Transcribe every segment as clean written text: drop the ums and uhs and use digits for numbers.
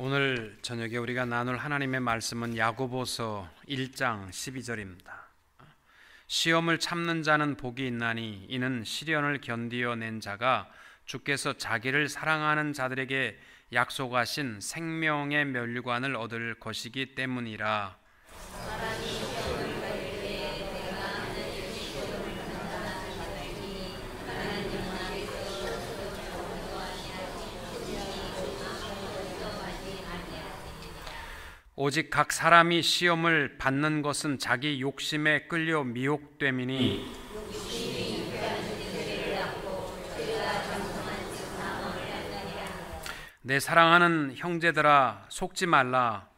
오늘 저녁에 우리가 나눌 하나님의 말씀은 야고보서 1장 12절입니다. 시험을 참는 자는 복이 있나니 이는 시련을 견디어낸 자가 주께서 자기를 사랑하는 자들에게 약속하신 생명의 면류관을 얻을 것이기 때문이라. 오직 각 사람이 시험을 받는 것은 자기 욕심에 끌려 미혹됨이니 내 사랑하는 형제들아 속지 말라.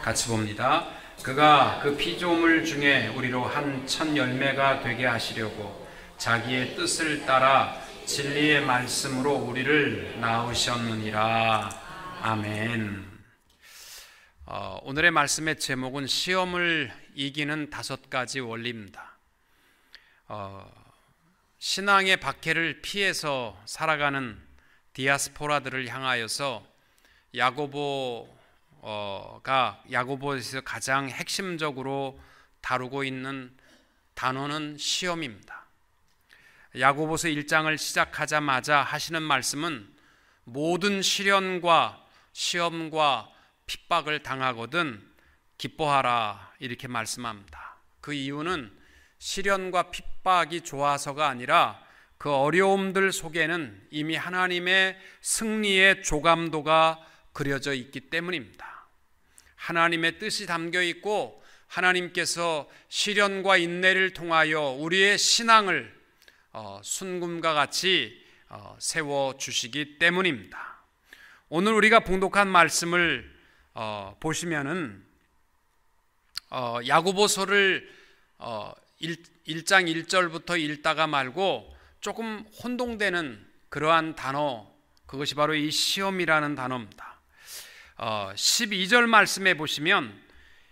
같이 봅니다. 그가 그 피조물 중에 우리로 한 첫 열매가 되게 하시려고 자기의 뜻을 따라 진리의 말씀으로 우리를 낳으셨느니라. 아멘. 오늘의 말씀의 제목은 시험을 이기는 5가지 원리입니다. 신앙의 박해를 피해서 살아가는 디아스포라들을 향하여서 야고보에서 가장 핵심적으로 다루고 있는 단어는 시험입니다. 야고보서 1장을 시작하자마자 하시는 말씀은 모든 시련과 시험과 핍박을 당하거든 기뻐하라 이렇게 말씀합니다. 그 이유는 시련과 핍박이 좋아서가 아니라 그 어려움들 속에는 이미 하나님의 승리의 조감도가 그려져 있기 때문입니다. 하나님의 뜻이 담겨 있고 하나님께서 시련과 인내를 통하여 우리의 신앙을 순금과 같이 세워주시기 때문입니다. 오늘 우리가 봉독한 말씀을 보시면은 야고보서를 1장 1절부터 읽다가 말고 조금 혼동되는 그러한 단어, 그것이 바로 이 시험이라는 단어입니다. 12절 말씀에 보시면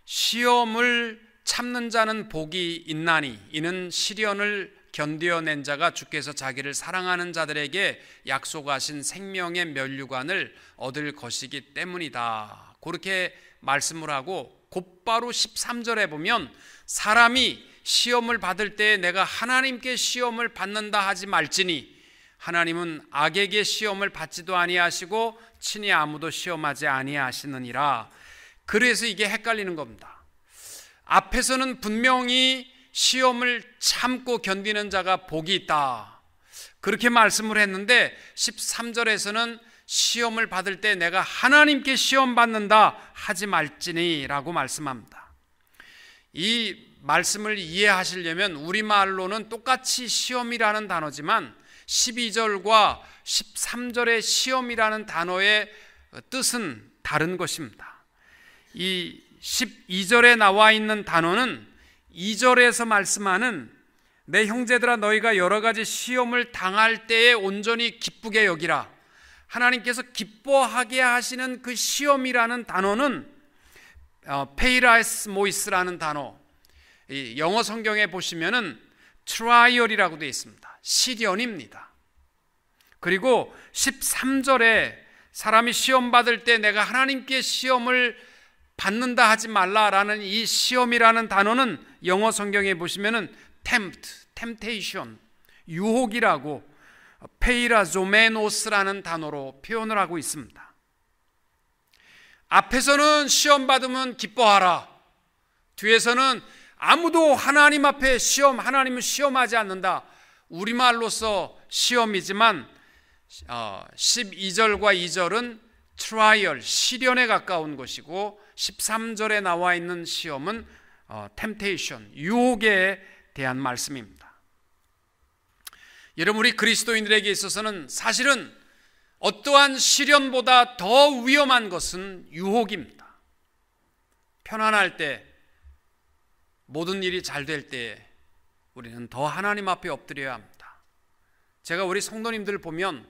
시험을 참는 자는 복이 있나니 이는 시련을 견디어낸 자가 주께서 자기를 사랑하는 자들에게 약속하신 생명의 면류관을 얻을 것이기 때문이다. 그렇게 말씀을 하고 곧바로 13절에 보면 사람이 시험을 받을 때 내가 하나님께 시험을 받는다 하지 말지니 하나님은 악에게 시험을 받지도 아니하시고 친히 아무도 시험하지 아니하시느니라. 그래서 이게 헷갈리는 겁니다. 앞에서는 분명히 시험을 참고 견디는 자가 복이 있다 그렇게 말씀을 했는데 13절에서는 시험을 받을 때 내가 하나님께 시험 받는다 하지 말지니 라고 말씀합니다. 이 말씀을 이해하시려면 우리말로는 똑같이 시험이라는 단어지만 12절과 13절의 시험이라는 단어의 뜻은 다른 것입니다. 이 12절에 나와 있는 단어는 2절에서 말씀하는 내 형제들아 너희가 여러 가지 시험을 당할 때에 온전히 기쁘게 여기라. 하나님께서 기뻐하게 하시는 그 시험이라는 단어는 페이라스모이스라는 단어, 영어 성경에 보시면은 트라이얼이라고 되어 있습니다. 시련입니다. 그리고 13절에 사람이 시험 받을 때 내가 하나님께 시험을 받는다 하지 말라라는 이 시험이라는 단어는 영어 성경에 보시면은 temptation, 유혹이라고 페이라조메노스라는 단어로 표현을 하고 있습니다. 앞에서는 시험 받으면 기뻐하라. 뒤에서는 아무도 하나님 앞에 하나님은 시험하지 않는다. 우리말로서 시험이지만 12절과 2절은 트라이얼, 시련에 가까운 것이고 13절에 나와 있는 시험은 템테이션, 유혹에 대한 말씀입니다. 여러분, 우리 그리스도인들에게 있어서는 사실은 어떠한 시련보다 더 위험한 것은 유혹입니다. 편안할 때, 모든 일이 잘 될 때 우리는 더 하나님 앞에 엎드려야 합니다. 제가 우리 성도님들 보면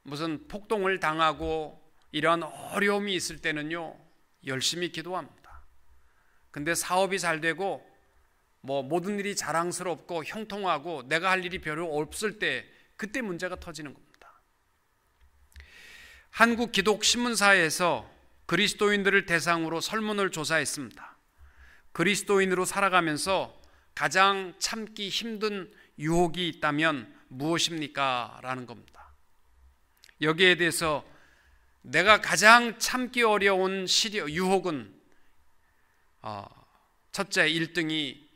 무슨 폭동을 당하고 이런 어려움이 있을 때는요 열심히 기도합니다. 근데 사업이 잘 되고 모든 일이 자랑스럽고 형통하고 내가 할 일이 별로 없을 때 그때 문제가 터지는 겁니다. 한국 기독신문사에서 그리스도인들을 대상으로 설문을 조사했습니다. 그리스도인으로 살아가면서 가장 참기 힘든 유혹이 있다면 무엇입니까? 라는 겁니다. 여기에 대해서 내가 가장 참기 어려운 유혹은 첫째 1등이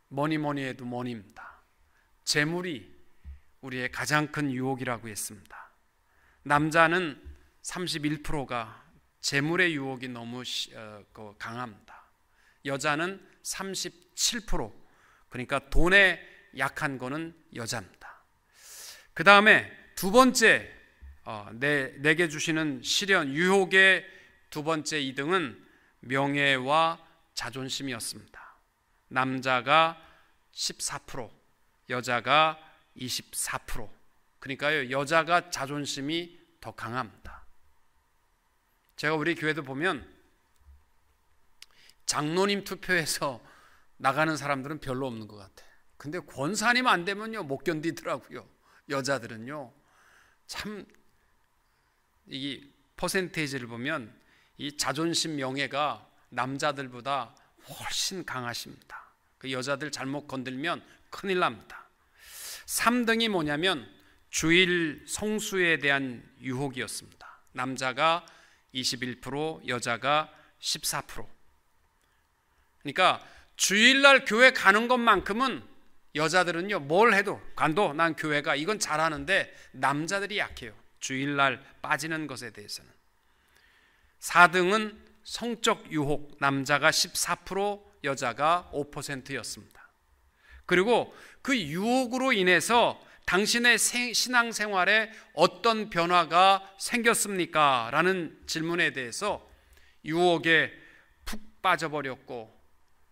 뭐니 해도 money입니다. 재물이 우리의 가장 큰 유혹이라고 했습니다. 남자는 31%가 재물의 유혹이 너무 강합니다. 여자는 37%, 그러니까 돈에 약한 거는 여자입니다. 그 다음에 두 번째 내게 주시는 시련, 유혹의 두 번째 2등은 명예와 자존심이었습니다. 남자가 14%, 여자가 24%. 그러니까요, 여자가 자존심이 더 강합니다. 제가 우리 교회도 보면 장로님 투표에서 나가는 사람들은 별로 없는 것 같아요. 근데 권사님 안 되면요 못 견디더라고요. 여자들은요 참 이 퍼센테이지를 보면 이 자존심 명예가 남자들보다 훨씬 강하십니다. 그 여자들 잘못 건들면 큰일 납니다. 3등이 뭐냐면 주일 성수에 대한 유혹이었습니다. 남자가 21%, 여자가 14%. 그러니까 주일날 교회 가는 것만큼은 여자들은요 뭘 해도 간도 난 교회가 이건 잘하는데 남자들이 약해요. 주일날 빠지는 것에 대해서는. 4등은 성적 유혹, 남자가 14%, 여자가 5%였습니다. 그리고 그 유혹으로 인해서 당신의 신앙생활에 어떤 변화가 생겼습니까? 라는 질문에 대해서 유혹에 푹 빠져버렸고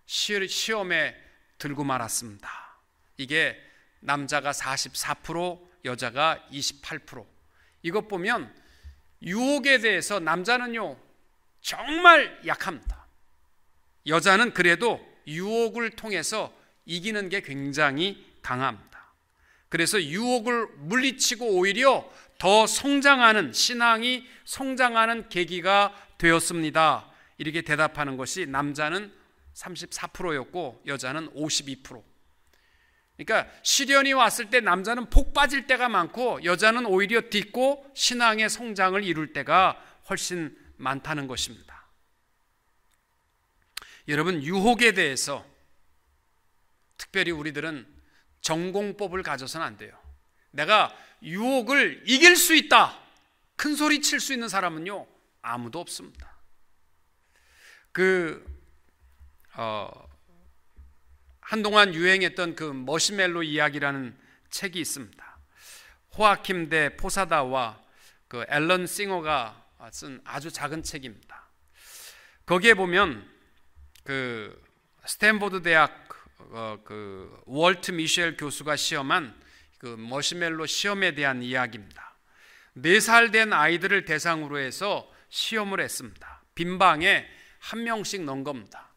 시험에 들고 말았습니다. 이게 남자가 44%, 여자가 28%. 이것 보면 유혹에 대해서 남자는요 정말 약합니다. 여자는 그래도 유혹을 통해서 이기는 게 굉장히 강합니다. 그래서 유혹을 물리치고 오히려 더 성장하는, 신앙이 성장하는 계기가 되었습니다. 이렇게 대답하는 것이 남자는 34%였고 여자는 52%. 그러니까 시련이 왔을 때 남자는 폭 빠질 때가 많고 여자는 오히려 딛고 신앙의 성장을 이룰 때가 훨씬 많다는 것입니다. 여러분, 유혹에 대해서 특별히 우리들은 전공법을 가져서는 안 돼요. 내가 유혹을 이길 수 있다, 큰 소리 칠 수 있는 사람은요 아무도 없습니다. 한동안 유행했던 그 머시멜로 이야기라는 책이 있습니다. 호아킴 대 포사다와 그 앨런 싱어가 쓴 아주 작은 책입니다. 거기에 보면 그 스탠포드 대학 그 월트 미셸 교수가 시험한 그 머시멜로 시험에 대한 이야기입니다. 4살 된 아이들을 대상으로 해서 시험을 했습니다. 빈 방에 한 명씩 넣은 겁니다.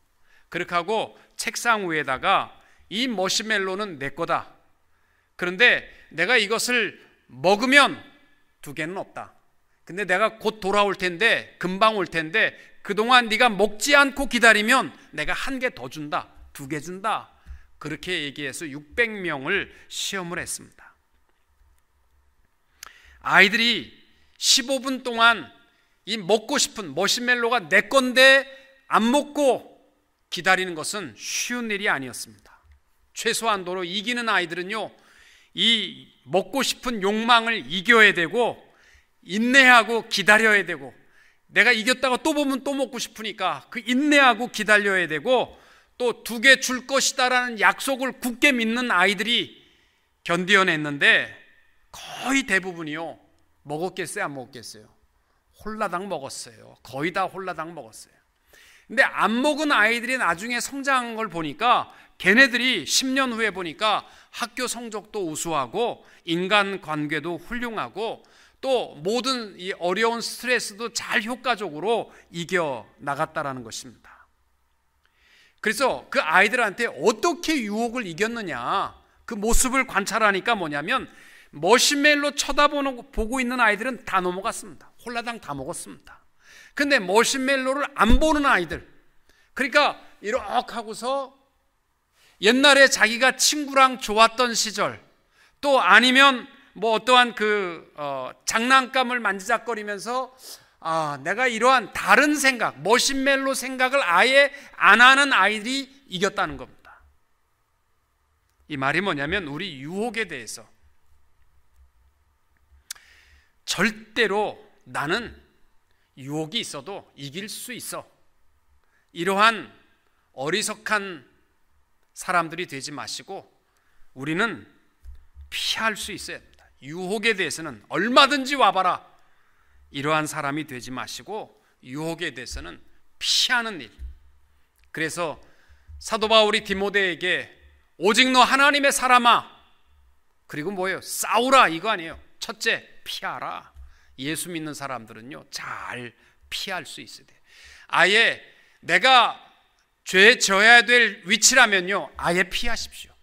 그렇게 하고 책상 위에다가 이 머시멜로는 내 거다. 그런데 내가 이것을 먹으면 2개는 없다. 근데 내가 곧 돌아올 텐데, 금방 올 텐데 그동안 네가 먹지 않고 기다리면 내가 1개 더 준다, 2개 준다. 그렇게 얘기해서 600명을 시험을 했습니다. 아이들이 15분 동안 이 먹고 싶은 머시멜로가 내 건데 안 먹고 기다리는 것은 쉬운 일이 아니었습니다. 최소한도로 이기는 아이들은요 이 먹고 싶은 욕망을 이겨야 되고 인내하고 기다려야 되고, 내가 이겼다가 또 보면 또 먹고 싶으니까 그 인내하고 기다려야 되고, 또 2개 줄 것이다라는 약속을 굳게 믿는 아이들이 견디어냈는데 거의 대부분이요 먹었겠어요, 안 먹었겠어요? 홀라당 먹었어요. 거의 다 홀라당 먹었어요. 근데 안 먹은 아이들이 나중에 성장한 걸 보니까 걔네들이 10년 후에 보니까 학교 성적도 우수하고 인간관계도 훌륭하고 또 모든 이 어려운 스트레스도 잘 효과적으로 이겨 나갔다라는 것입니다. 그래서 그 아이들한테 어떻게 유혹을 이겼느냐, 그 모습을 관찰하니까 뭐냐면 머시멜로 보고 있는 아이들은 다 넘어갔습니다. 홀라당 다 먹었습니다. 근데 머시멜로를 안 보는 아이들, 그러니까 이렇게 하고서 옛날에 자기가 친구랑 좋았던 시절, 또 아니면 뭐 어떠한 장난감을 만지작거리면서 내가 이러한 다른 생각, 머시멜로 생각을 아예 안 하는 아이들이 이겼다는 겁니다. 이 말이 뭐냐면 우리 유혹에 대해서 절대로 나는 유혹이 있어도 이길 수 있어, 이러한 어리석한 사람들이 되지 마시고 우리는 피할 수 있어야 합니다. 유혹에 대해서는 얼마든지 와봐라, 이러한 사람이 되지 마시고 유혹에 대해서는 피하는 일. 그래서 사도 바울이 디모데에게 오직 너 하나님의 사람아, 그리고 뭐예요? 싸우라, 이거 아니에요. 첫째, 피하라. 예수 믿는 사람들은요 잘 피할 수 있어야 돼. 아예 내가 죄 져야 될 위치라면요 아예 피하십시오.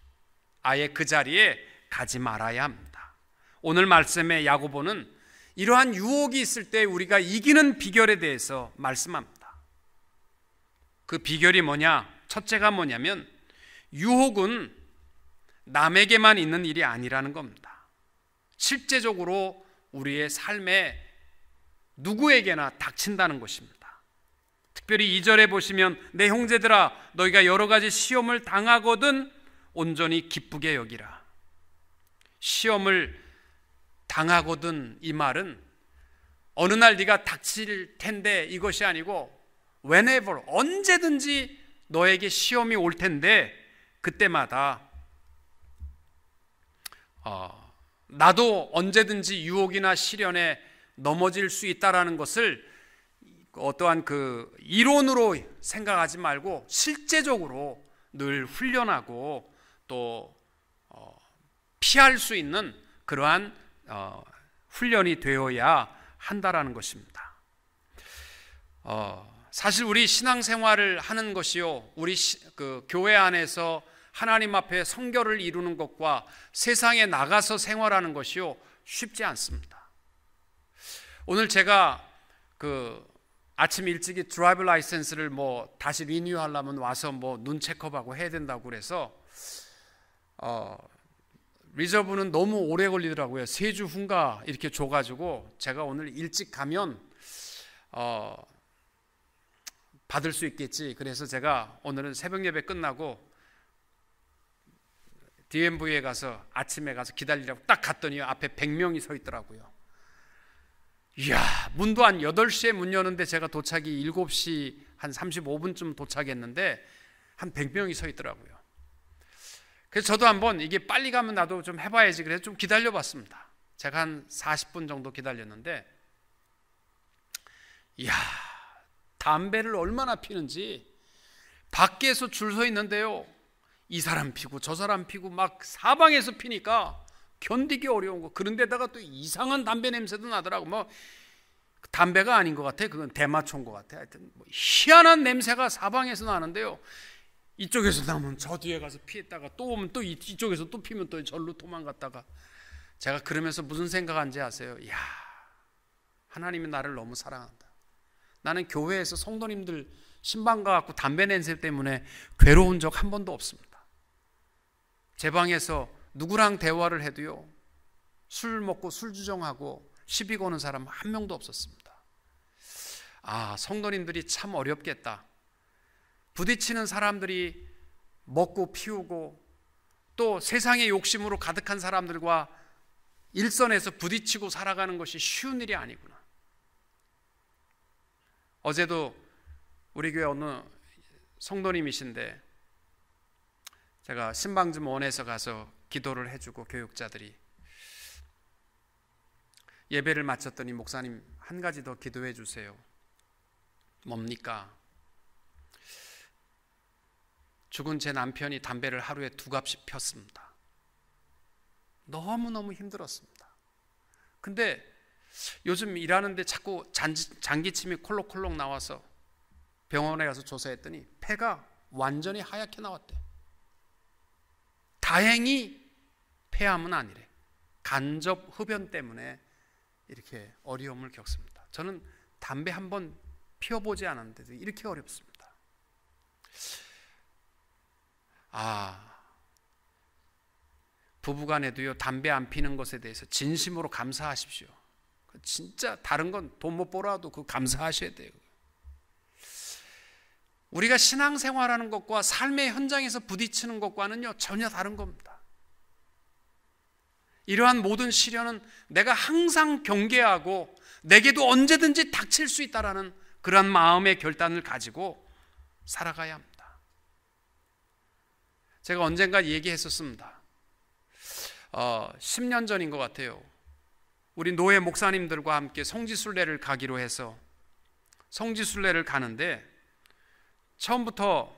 아예 그 자리에 가지 말아야 합니다. 오늘 말씀의 야고보는 이러한 유혹이 있을 때 우리가 이기는 비결에 대해서 말씀합니다. 그 비결이 뭐냐? 첫째가 뭐냐면 유혹은 남에게만 있는 일이 아니라는 겁니다. 실제적으로 우리의 삶에 누구에게나 닥친다는 것입니다. 특별히 2절에 보시면 내 형제들아 너희가 여러 가지 시험을 당하거든 온전히 기쁘게 여기라. 시험을 당하거든, 이 말은 어느 날 네가 닥칠 텐데 이것이 아니고 whenever, 언제든지 너에게 시험이 올 텐데 그때마다 나도 언제든지 유혹이나 시련에 넘어질 수 있다라는 것을 어떠한 그 이론으로 생각하지 말고 실제적으로 늘 훈련하고 또 피할 수 있는 그러한 훈련이 되어야 한다라는 것입니다. 사실 우리 신앙생활을 하는 것이요, 우리 그 교회 안에서 하나님 앞에 성결을 이루는 것과 세상에 나가서 생활하는 것이요 쉽지 않습니다. 오늘 제가 아침 일찍이 드라이브 라이센스를 다시 리뉴하려면 와서 눈 체크업하고 해야 된다고 그래서 리저브는 너무 오래 걸리더라고요. 3주 후인가 이렇게 줘가지고 제가 오늘 일찍 가면 받을 수 있겠지. 그래서 제가 오늘은 새벽 예배 끝나고 DMV에 가서 아침에 가서 기다리라고 딱 갔더니 앞에 100명이 서 있더라고요. 이야, 문도 한 8시에 문 여는데 제가 도착이 7시 한 35분쯤 도착했는데 한 100명이 서 있더라고요. 그래서 저도 한번 이게 빨리 가면 나도 좀 해봐야지 그래서 좀 기다려봤습니다. 제가 한 40분 정도 기다렸는데 이야, 담배를 얼마나 피는지 밖에서 줄 서 있는데요, 이 사람 피고 저 사람 피고 막 사방에서 피니까 견디기 어려운 거. 그런데다가 또 이상한 담배 냄새도 나더라고. 담배가 아닌 것 같아. 그건 대마초인 것 같아. 하여튼 희한한 냄새가 사방에서 나는데요, 이쪽에서 나면 저 뒤에 가서 피했다가 또 오면 또 이쪽에서 또 피면 또 절로 도망갔다가, 제가 그러면서 무슨 생각한지 아세요? 이야, 하나님이 나를 너무 사랑한다. 나는 교회에서 성도님들 신방 가갖고 담배 냄새 때문에 괴로운 적 한 번도 없습니다. 제 방에서 누구랑 대화를 해도요, 술 먹고 술 주정하고 시비 거는 사람 한 명도 없었습니다. 성도님들이 참 어렵겠다. 부딪히는 사람들이 먹고 피우고 또 세상의 욕심으로 가득한 사람들과 일선에서 부딪히고 살아가는 것이 쉬운 일이 아니구나. 어제도 우리 교회 어느 성도님이신데 제가 신방즘 원에서 가서 기도를 해주고 교육자들이 예배를 마쳤더니 목사님 한 가지 더 기도해 주세요. 뭡니까? 죽은 제 남편이 담배를 하루에 2갑씩 폈습니다. 너무너무 힘들었습니다. 근데 요즘 일하는데 자꾸 장기침이 콜록콜록 나와서 병원에 가서 조사했더니 폐가 완전히 하얗게 나왔대. 다행히 폐암은 아니래. 간접 흡연 때문에 이렇게 어려움을 겪습니다. 저는 담배 한번 피워보지 않았는데도 이렇게 어렵습니다. 부부간에도요, 담배 안 피는 것에 대해서 진심으로 감사하십시오. 진짜 다른 건 돈 못 벌어도 그 감사하셔야 돼요. 우리가 신앙생활하는 것과 삶의 현장에서 부딪히는 것과는요, 전혀 다른 겁니다. 이러한 모든 시련은 내가 항상 경계하고 내게도 언제든지 닥칠 수 있다라는 그런 마음의 결단을 가지고 살아가야 합니다. 제가 언젠가 얘기했었습니다. 10년 전인 것 같아요. 우리 노예 목사님들과 함께 성지순례를 가기로 해서 성지순례를 가는데, 처음부터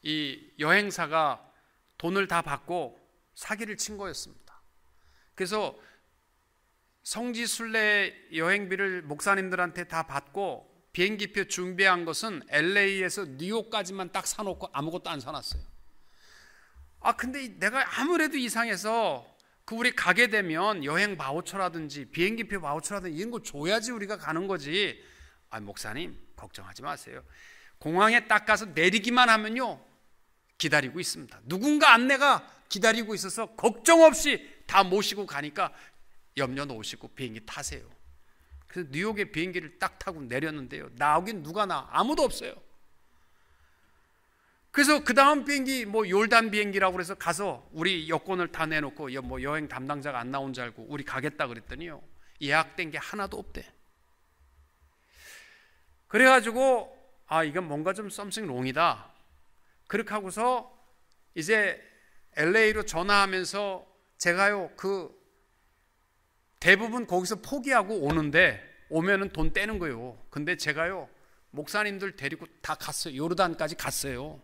이 여행사가 돈을 다 받고 사기를 친 거였습니다. 그래서 성지순례 여행비를 목사님들한테 다 받고 비행기표 준비한 것은 LA에서 뉴욕까지만 딱 사놓고 아무것도 안 사놨어요. 근데 내가 아무래도 이상해서 우리 가게 되면 여행 바우처라든지 비행기표 바우처라든지 이런 거 줘야지 우리가 가는 거지. 목사님 걱정하지 마세요. 공항에 딱 가서 내리기만 하면요, 기다리고 있습니다. 누군가 안내가 기다리고 있어서 걱정 없이 다 모시고 가니까 염려 놓으시고 비행기 타세요. 그래서 뉴욕에 비행기를 딱 타고 내렸는데요, 나오긴 누가 나? 아무도 없어요. 그래서 그 다음 비행기 요르단 비행기라고 그래서 가서 우리 여권을 다 내놓고 여행 담당자가 안 나온 줄 알고 우리 가겠다 그랬더니요, 예약된 게 하나도 없대. 그래가지고 이건 뭔가 좀 something wrong이다. 그렇게 하고서 이제 LA로 전화하면서 제가요, 대부분 거기서 포기하고 오는데, 오면은 돈 떼는 거예요. 근데 제가요, 목사님들 데리고 다 갔어요. 요르단까지 갔어요.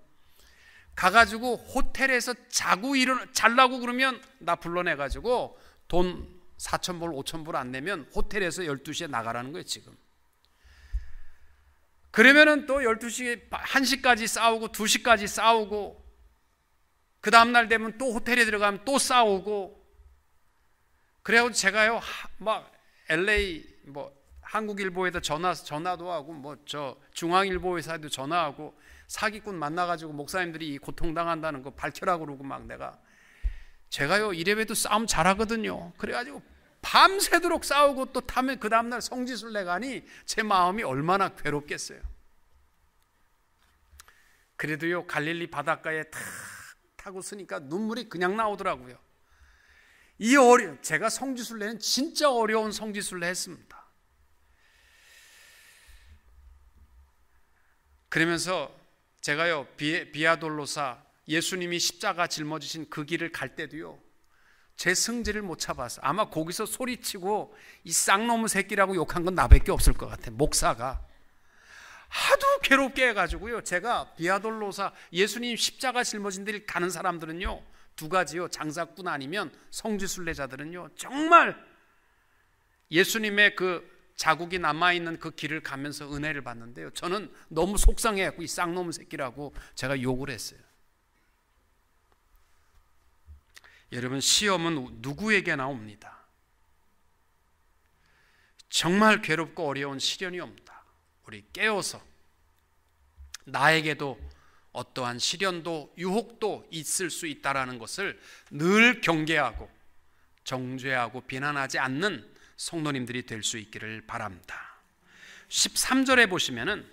가가지고 호텔에서 잘라고 그러면 나 불러내가지고 돈 4,000불 5,000불 안 내면 호텔에서 12시에 나가라는 거예요 지금. 그러면은 또 12시 1시까지 싸우고 2시까지 싸우고, 그 다음날 되면 또 호텔에 들어가면 또 싸우고. 그래가지고 제가요 막 LA 한국일보에다 전화도 하고 중앙일보에서도 전화하고, 사기꾼 만나가지고 목사님들이 이 고통당한다는 거 밝혀라 그러고 제가요 이래봬도 싸움 잘하거든요. 그래가지고 밤새도록 싸우고 또 타면 그 다음날 성지순례 가니 제 마음이 얼마나 괴롭겠어요. 그래도요, 갈릴리 바닷가에 탁 타고 서니까 눈물이 그냥 나오더라고요. 제가 성지순례는 진짜 어려운 성지순례 했습니다. 그러면서 제가요, 비아돌로사 예수님이 십자가 짊어지신 그 길을 갈 때도요, 제 승질을 못 잡아서 아마 거기서 소리치고 이 쌍놈의 새끼라고 욕한 건 나밖에 없을 것 같아. 목사가 하도 괴롭게 해가지고요, 제가 비아돌로사 예수님 십자가 짊어진 길 가는 사람들은요 두 가지요, 장사꾼 아니면 성지순례자들은요 정말 예수님의 그 자국이 남아있는 그 길을 가면서 은혜를 받는데요, 저는 너무 속상해갖고 이 쌍놈의 새끼라고 제가 욕을 했어요. 여러분, 시험은 누구에게나 옵니다. 정말 괴롭고 어려운 시련이 옵니다. 우리 깨어서 나에게도 어떠한 시련도 유혹도 있을 수 있다는 것을 늘 경계하고 정죄하고 비난하지 않는 성도님들이 될 수 있기를 바랍니다. 13절에 보시면은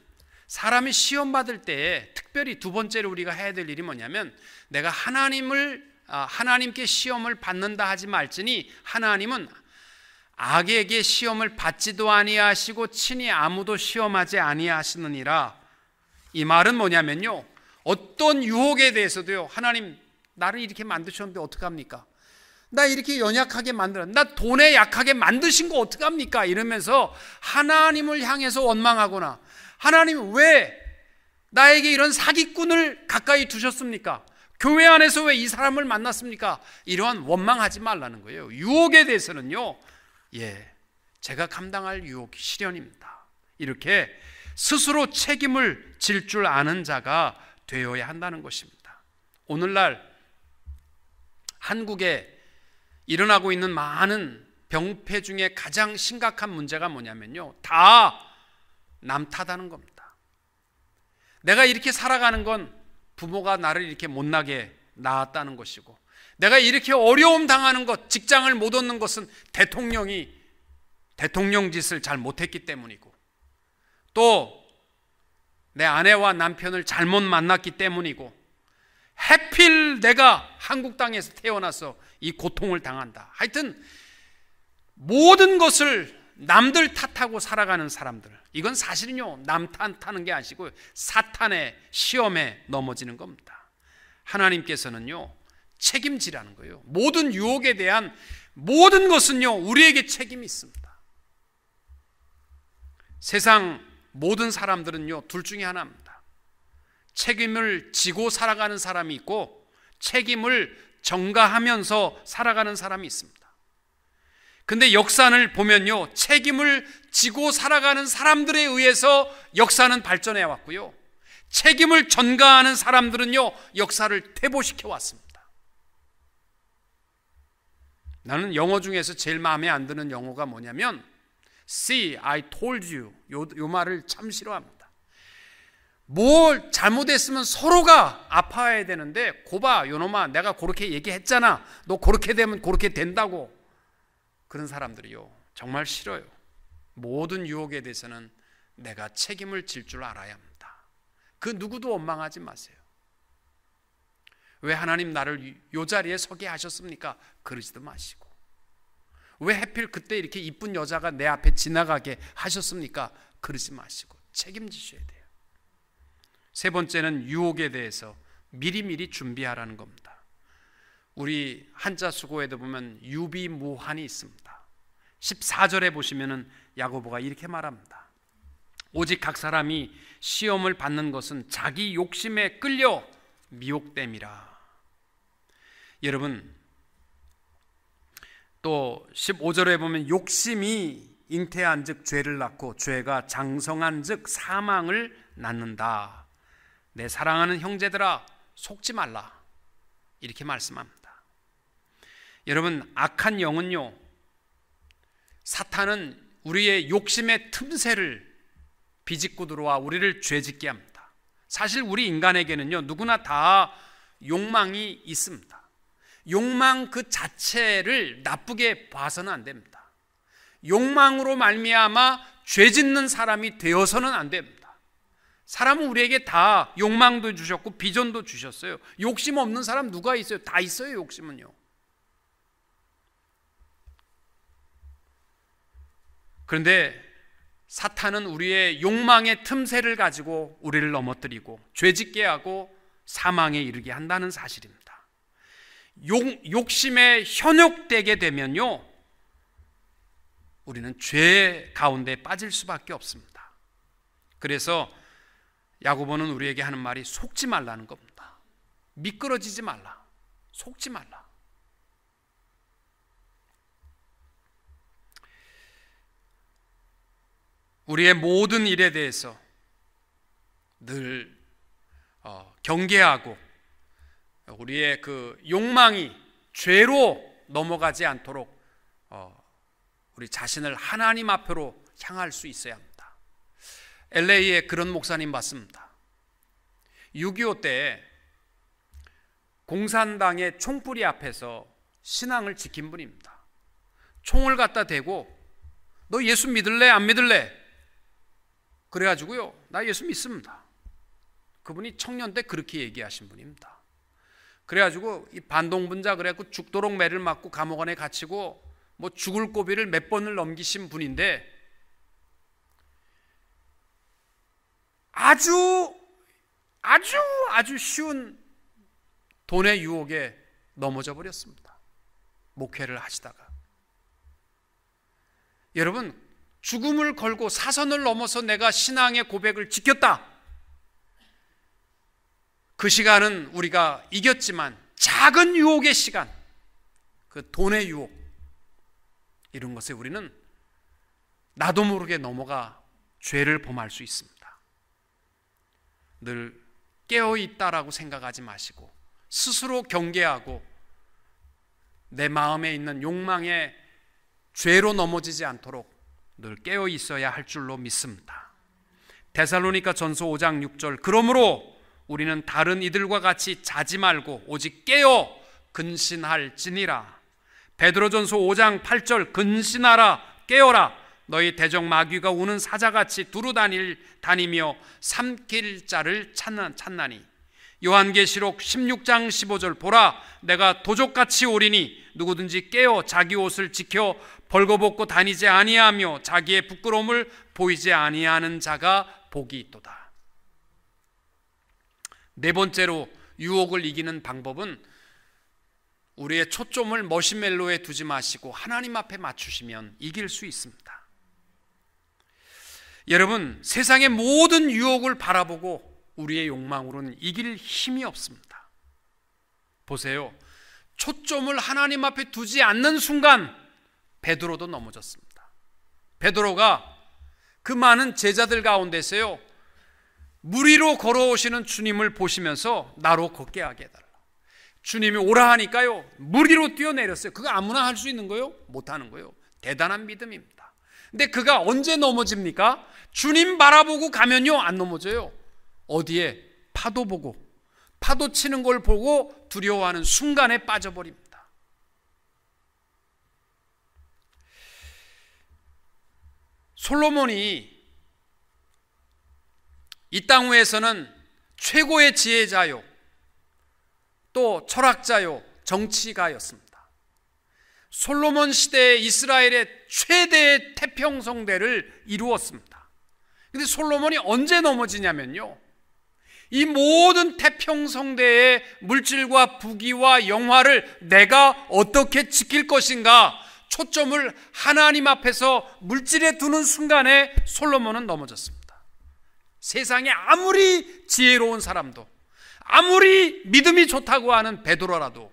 사람이 시험 받을 때에 특별히 두 번째로 우리가 해야 될 일이 뭐냐면, 내가 하나님께 시험을 받는다 하지 말지니 하나님은 악에게 시험을 받지도 아니하시고 친히 아무도 시험하지 아니하시느니라. 이 말은 뭐냐면요, 어떤 유혹에 대해서도요, 하나님 나를 이렇게 만드셨는데 어떡합니까? 나 이렇게 연약하게 나 돈에 약하게 만드신 거 어떡합니까? 이러면서 하나님을 향해서 원망하거나, 하나님 왜 나에게 이런 사기꾼을 가까이 두셨습니까? 교회 안에서 왜 이 사람을 만났습니까? 이러한 원망하지 말라는 거예요. 유혹에 대해서는요, 제가 감당할 유혹이 시련입니다. 이렇게 스스로 책임을 질 줄 아는 자가 되어야 한다는 것입니다. 오늘날 한국에 일어나고 있는 많은 병폐 중에 가장 심각한 문제가 뭐냐면요, 다 남 탓하는 겁니다. 내가 이렇게 살아가는 건 부모가 나를 이렇게 못나게 낳았다는 것이고, 내가 이렇게 어려움 당하는 것, 직장을 못 얻는 것은 대통령이 대통령 짓을 잘 못했기 때문이고, 또 내 아내와 남편을 잘못 만났기 때문이고, 하필 내가 한국 땅에서 태어나서 이 고통을 당한다. 하여튼 모든 것을 남들 탓하고 살아가는 사람들, 이건 사실은요 남 탓하는 게 아니고 사탄의 시험에 넘어지는 겁니다. 하나님께서는요 책임지라는 거예요. 모든 유혹에 대한 모든 것은요 우리에게 책임이 있습니다. 세상 모든 사람들은요 둘 중에 하나입니다. 책임을 지고 살아가는 사람이 있고 책임을 전가하면서 살아가는 사람이 있습니다. 근데 역사를 보면요 책임을 지고 살아가는 사람들에 의해서 역사는 발전해 왔고요, 책임을 전가하는 사람들은요 역사를 퇴보시켜 왔습니다. 나는 영어 중에서 제일 마음에 안 드는 영어가 뭐냐면 See, I told you. 요 말을 참 싫어합니다. 뭘 잘못했으면 서로가 아파야 되는데, 고봐 요놈아 내가 그렇게 얘기했잖아, 너 그렇게 되면 그렇게 된다고. 그런 사람들이요 정말 싫어요. 모든 유혹에 대해서는 내가 책임을 질 줄 알아야 합니다. 그 누구도 원망하지 마세요. 왜 하나님 나를 요 자리에 서게 하셨습니까? 그러지도 마시고, 왜 하필 그때 이렇게 이쁜 여자가 내 앞에 지나가게 하셨습니까? 그러지 마시고 책임지셔야 돼요. 세 번째는 유혹에 대해서 미리미리 준비하라는 겁니다. 우리 한자 수고에도 보면 유비무환이 있습니다. 14절에 보시면은 야고보가 이렇게 말합니다. 오직 각 사람이 시험을 받는 것은 자기 욕심에 끌려 미혹됨이라. 여러분, 또 15절에 보면 욕심이 잉태한 즉 죄를 낳고 죄가 장성한 즉 사망을 낳는다. 내 사랑하는 형제들아 속지 말라, 이렇게 말씀합니다. 여러분, 악한 영은요, 사탄은 우리의 욕심의 틈새를 비집고 들어와 우리를 죄짓게 합니다. 사실 우리 인간에게는요 누구나 다 욕망이 있습니다. 욕망 그 자체를 나쁘게 봐서는 안 됩니다. 욕망으로 말미암아 죄짓는 사람이 되어서는 안 됩니다. 사람은 우리에게 다 욕망도 주셨고 비전도 주셨어요. 욕심 없는 사람 누가 있어요? 다 있어요. 욕심은요. 그런데 사탄은 우리의 욕망의 틈새를 가지고 우리를 넘어뜨리고 죄짓게 하고 사망에 이르게 한다는 사실입니다. 욕심에 현혹되게 되면요 우리는 죄 가운데 빠질 수밖에 없습니다. 그래서 야고보는 우리에게 하는 말이 속지 말라는 겁니다. 미끄러지지 말라, 속지 말라. 우리의 모든 일에 대해서 늘 경계하고 우리의 그 욕망이 죄로 넘어가지 않도록 우리 자신을 하나님 앞으로 향할 수 있어야 합니다. LA에 그런 목사님 봤습니다. 6.25 때 공산당의 총뿌리 앞에서 신앙을 지킨 분입니다. 총을 갖다 대고 너 예수 믿을래? 안 믿을래? 그래가지고요 나 예수 믿습니다. 그분이 청년 때 그렇게 얘기하신 분입니다. 그래가지고 이 반동분자 그래갖고 죽도록 매를 맞고 감옥 안에 갇히고 뭐 죽을 고비를 몇 번을 넘기신 분인데 아주 쉬운 돈의 유혹에 넘어져 버렸습니다. 목회를 하시다가. 여러분, 죽음을 걸고 사선을 넘어서 내가 신앙의 고백을 지켰다. 그 시간은 우리가 이겼지만 작은 유혹의 시간, 그 돈의 유혹, 이런 것에 우리는 나도 모르게 넘어가 죄를 범할 수 있습니다. 늘 깨어있다라고 생각하지 마시고 스스로 경계하고 내 마음에 있는 욕망의 죄로 넘어지지 않도록 늘 깨어있어야 할 줄로 믿습니다. 데살로니가 전서 5장 6절 그러므로 우리는 다른 이들과 같이 자지 말고 오직 깨어 근신할지니라. 베드로전서 5장 8절 근신하라 깨어라 너희 대적 마귀가 우는 사자같이 두루 다니며 삼킬 자를 찾나니. 요한계시록 16장 15절 보라 내가 도적같이 오리니 누구든지 깨어 자기 옷을 지켜 벌거벗고 다니지 아니하며 자기의 부끄러움을 보이지 아니하는 자가 복이 있도다. 네 번째로 유혹을 이기는 방법은 우리의 초점을 머시멜로에 두지 마시고 하나님 앞에 맞추시면 이길 수 있습니다. 여러분, 세상의 모든 유혹을 바라보고 우리의 욕망으로는 이길 힘이 없습니다. 보세요. 초점을 하나님 앞에 두지 않는 순간 베드로도 넘어졌습니다. 베드로가 그 많은 제자들 가운데서요 물 위로 걸어오시는 주님을 보시면서 나로 걷게 하게 해달라. 주님이 오라 하니까요 물 위로 뛰어내렸어요. 그거 아무나 할 수 있는 거요? 못하는 거요. 대단한 믿음입니다. 근데 그가 언제 넘어집니까? 주님 바라보고 가면요 안 넘어져요. 어디에? 파도 보고 파도 치는 걸 보고 두려워하는 순간에 빠져버립니다. 솔로몬이 이 땅 위에서는 최고의 지혜자요 또 철학자요 정치가였습니다. 솔로몬 시대의 이스라엘의 최대의 태평성대를 이루었습니다. 그런데 솔로몬이 언제 넘어지냐면요 이 모든 태평성대의 물질과 부귀와 영화를 내가 어떻게 지킬 것인가 초점을 하나님 앞에서 물질에 두는 순간에 솔로몬은 넘어졌습니다. 세상에 아무리 지혜로운 사람도 아무리 믿음이 좋다고 하는 베드로라도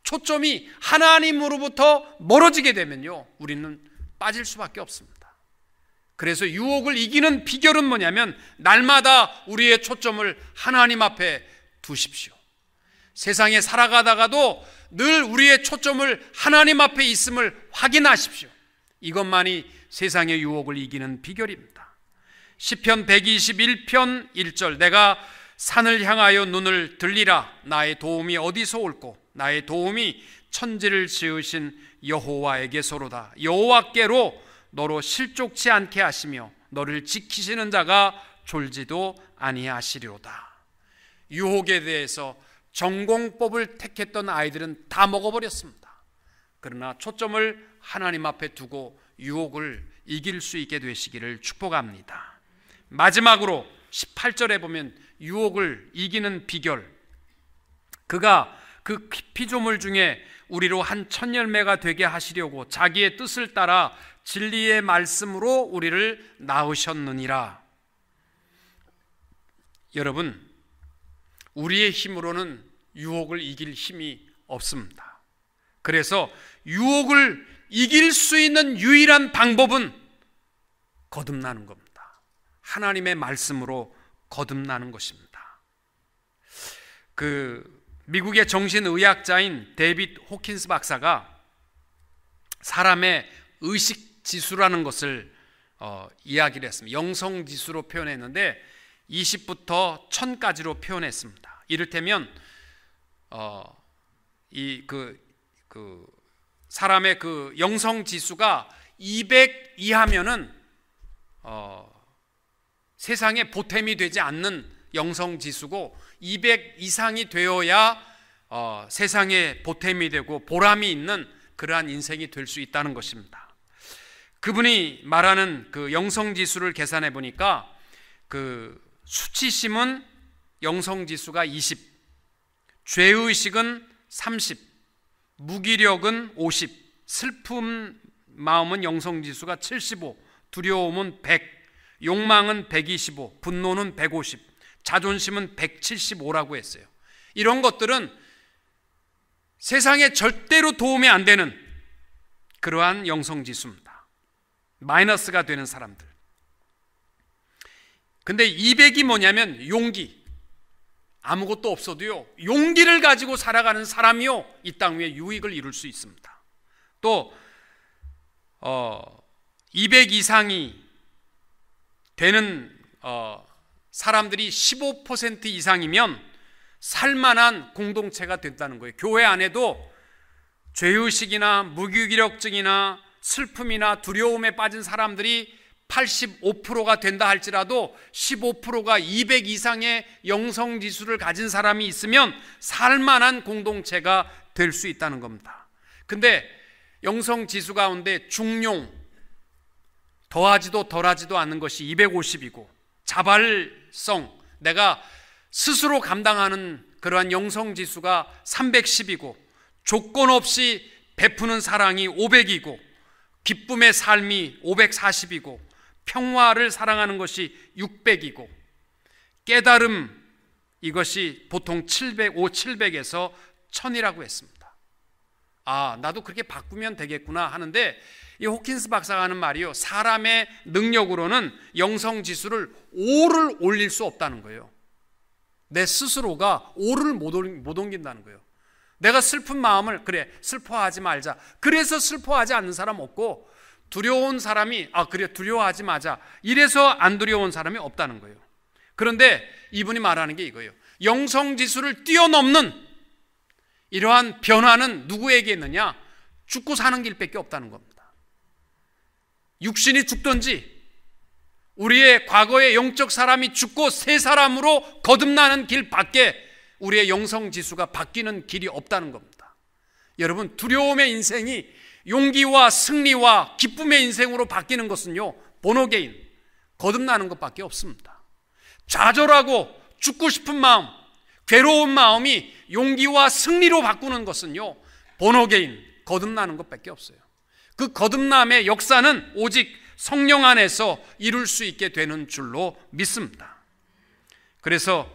초점이 하나님으로부터 멀어지게 되면요 우리는 빠질 수밖에 없습니다. 그래서 유혹을 이기는 비결은 뭐냐면 날마다 우리의 초점을 하나님 앞에 두십시오. 세상에 살아가다가도 늘 우리의 초점을 하나님 앞에 있음을 확인하십시오. 이것만이 세상의 유혹을 이기는 비결입니다. 시편 121편 1절 내가 산을 향하여 눈을 들리라. 나의 도움이 어디서 올꼬? 나의 도움이 천지를 지으신 여호와에게서로다. 여호와께로 너로 실족치 않게 하시며 너를 지키시는 자가 졸지도 아니하시리로다. 유혹에 대해서 전공법을 택했던 아이들은 다 먹어버렸습니다. 그러나 초점을 하나님 앞에 두고 유혹을 이길 수 있게 되시기를 축복합니다. 마지막으로 18절에 보면 유혹을 이기는 비결, 그가 그 피조물 중에 우리로 한 천열매가 되게 하시려고 자기의 뜻을 따라 진리의 말씀으로 우리를 낳으셨느니라. 여러분, 우리의 힘으로는 유혹을 이길 힘이 없습니다. 그래서 유혹을 이길 수 있는 유일한 방법은 거듭나는 겁니다. 하나님의 말씀으로 거듭나는 것입니다. 미국의 정신의학자인 데이빗 호킨스 박사가 사람의 의식 지수라는 것을 이야기를 했습니다. 영성 지수로 표현했는데 20부터 1000까지로 표현했습니다. 이를테면 사람의 그 영성 지수가 200 이하면은 세상에 보탬이 되지 않는 영성 지수고 200 이상이 되어야 세상에 보탬이 되고 보람이 있는 그러한 인생이 될 수 있다는 것입니다. 그분이 말하는 그 영성 지수를 계산해 보니까 그 수치심은 영성 지수가 20, 죄의식은 30, 무기력은 50, 슬픔 마음은 영성 지수가 75, 두려움은 100, 욕망은 125, 분노는 150, 자존심은 175라고 했어요. 이런 것들은 세상에 절대로 도움이 안 되는 그러한 영성지수입니다. 마이너스가 되는 사람들. 근데 200이 뭐냐면 용기. 아무것도 없어도요, 용기를 가지고 살아가는 사람이요, 이 땅 위에 유익을 이룰 수 있습니다. 또 200 이상이 되는 사람들이 15% 이상이면 살만한 공동체가 된다는 거예요. 교회 안에도 죄의식이나 무기력증이나 슬픔이나 두려움에 빠진 사람들이 85%가 된다 할지라도 15%가 200 이상의 영성지수를 가진 사람이 있으면 살만한 공동체가 될 수 있다는 겁니다. 근데 영성지수 가운데 중용, 더하지도 덜하지도 않는 것이 250이고, 자발성, 내가 스스로 감당하는 그러한 영성지수가 310이고, 조건 없이 베푸는 사랑이 500이고, 기쁨의 삶이 540이고, 평화를 사랑하는 것이 600이고, 깨달음, 이것이 보통 700에서 1000이라고 했습니다. 아, 나도 그렇게 바꾸면 되겠구나 하는데, 이 호킨스 박사가 하는 말이요, 사람의 능력으로는 영성지수를 5를 올릴 수 없다는 거예요. 내 스스로가 5를 못 옮긴다는 거예요. 내가 슬픈 마음을, 그래 슬퍼하지 말자, 그래서 슬퍼하지 않는 사람 없고, 두려운 사람이 그래 두려워하지 마자, 이래서 안 두려운 사람이 없다는 거예요. 그런데 이분이 말하는 게 이거예요. 영성지수를 뛰어넘는 이러한 변화는 누구에게 있느냐? 죽고 사는 길밖에 없다는 겁니다. 육신이 죽든지 우리의 과거의 영적 사람이 죽고 새 사람으로 거듭나는 길 밖에 우리의 영성지수가 바뀌는 길이 없다는 겁니다. 여러분, 두려움의 인생이 용기와 승리와 기쁨의 인생으로 바뀌는 것은요, 본어게인, 거듭나는 것밖에 없습니다. 좌절하고 죽고 싶은 마음, 괴로운 마음이 용기와 승리로 바꾸는 것은요, 본어게인, 거듭나는 것밖에 없어요. 그 거듭남의 역사는 오직 성령 안에서 이룰 수 있게 되는 줄로 믿습니다. 그래서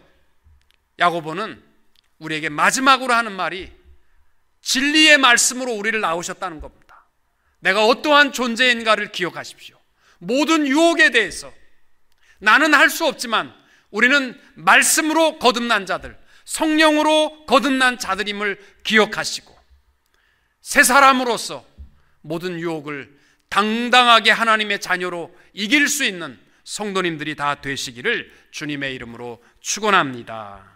야고보는 우리에게 마지막으로 하는 말이 진리의 말씀으로 우리를 낳으셨다는 겁니다. 내가 어떠한 존재인가를 기억하십시오. 모든 유혹에 대해서 나는 할 수 없지만 우리는 말씀으로 거듭난 자들, 성령으로 거듭난 자들임을 기억하시고, 새 사람으로서 모든 유혹을 당당하게 하나님의 자녀로 이길 수 있는 성도님들이 다 되시기를 주님의 이름으로 축원합니다.